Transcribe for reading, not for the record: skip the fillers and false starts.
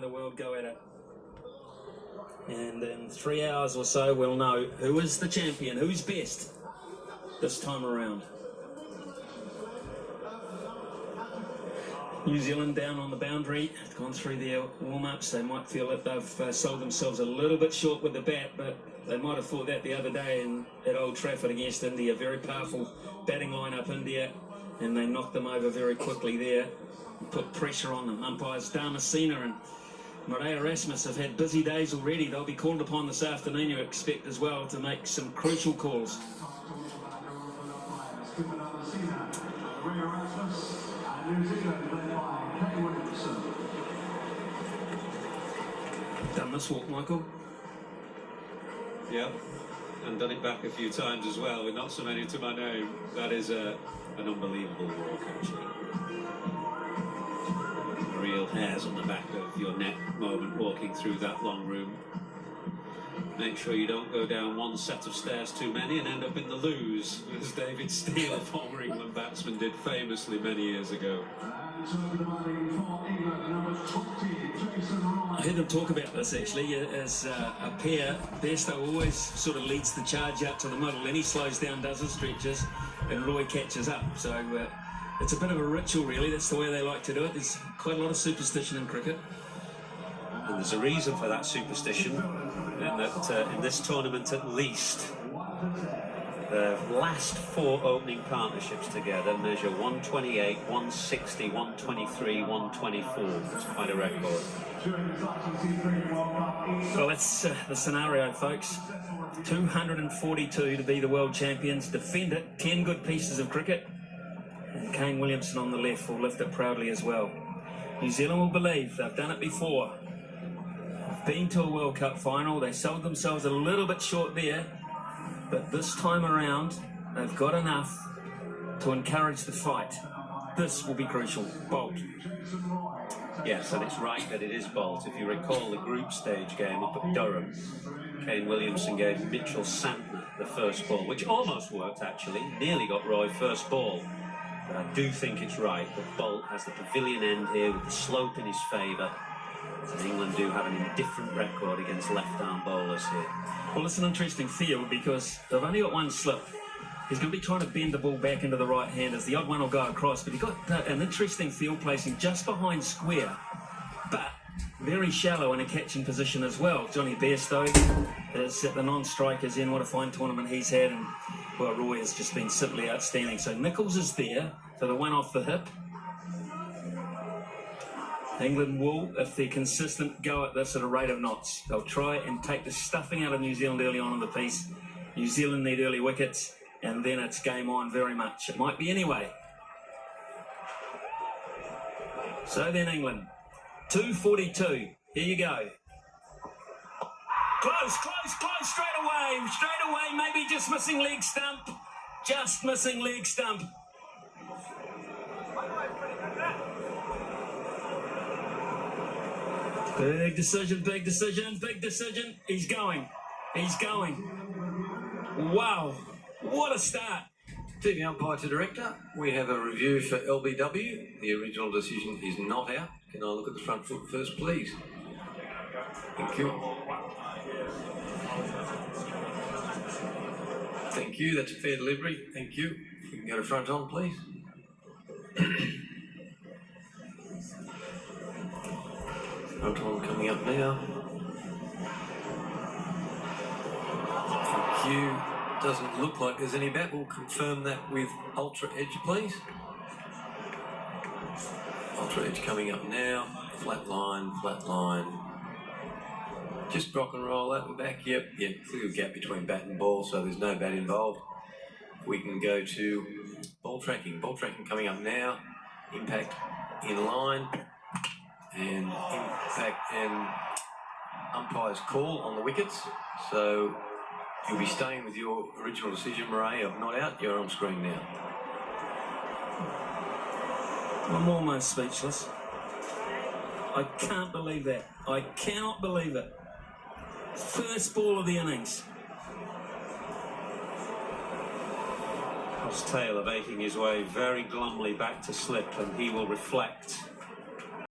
the world go at it. And in 3 hours or so, we'll know who is the champion, who's best this time around. New Zealand down on the boundary, gone through their warm-ups. They might feel that they've sold themselves a little bit short with the bat, but they might have thought that the other day at Old Trafford against India. Very powerful batting line-up, India, and they knocked them over very quickly there. Put pressure on them. Umpires Damasina and Maria Erasmus have had busy days already. They'll be called upon this afternoon, you expect as well, to make some crucial calls. Done this walk, Michael? Yeah, and done it back a few times as well, with not so many to my name. That is an unbelievable walk, actually. Real hairs on the back of your neck moment walking through that long room. Make sure you don't go down one set of stairs too many and end up in the loos, as David Steele, a former England batsman, did famously many years ago. I heard them talk about this actually as a pair. Bairstow always sort of leads the charge out to the middle, then he slows down, does his stretches, and Roy catches up. So it's a bit of a ritual, really. That's the way they like to do it. There's quite a lot of superstition in cricket. And there's a reason for that superstition, in that in this tournament at least, the last 4 opening partnerships together measure 128, 160, 123, 124. It's quite a record. Well, that's the scenario, folks. 242 to be the world champions. Defend it. 10 good pieces of cricket. And Kane Williamson on the left will lift it proudly as well. New Zealand will believe they've done it before. They've been to a World Cup final. They sold themselves a little bit short there. But this time around, they've got enough to encourage the fight. This will be crucial. Bolt. Yes, and it's right that it is Bolt. If you recall the group stage game up at Durham, Kane Williamson gave Mitchell Santner the first ball, which almost worked actually. Nearly got Roy first ball. But I do think it's right that Bolt has the pavilion end here with the slope in his favour. And England do have an indifferent record against left-arm bowlers here. Well, it's an interesting field because they've only got one slip. He's going to be trying to bend the ball back into the right hand as the odd one will go across, but he's got an interesting field placing just behind square, but very shallow in a catching position as well. Johnny Bairstow is at the non-strikers in. What a fine tournament he's had, and well, Roy has just been simply outstanding. So Nichols is there for the one off the hip. England will, if they're consistent, go at this at a rate of knots. They'll try and take the stuffing out of New Zealand early on in the piece. New Zealand need early wickets, and then it's game on very much. It might be anyway. So then England, 242. Here you go. Close, close, close, straight away, maybe just missing leg stump. Just missing leg stump. Big decision, big decision, big decision. He's going. He's going. Wow. What a start. TV umpire to director, we have a review for LBW. The original decision is not out. Can I look at the front foot first, please? Thank you. Thank you, that's a fair delivery. Thank you. You can go to front on, please. Front on coming up now. Thank you. Doesn't look like there's any bat. We'll confirm that with Ultra Edge, please. Ultra Edge coming up now. Flat line, flat line. Just rock and roll out the back. Yep, clear gap between bat and ball, so there's no bat involved. We can go to ball tracking. Ball tracking coming up now. Impact in line. And impact and umpire's call on the wickets. So you'll be staying with your original decision, Murray, of not out. You're on screen now. I'm almost speechless. I can't believe that. I cannot believe it. First ball of the innings. Taylor making his way very glumly back to slip, and he will reflect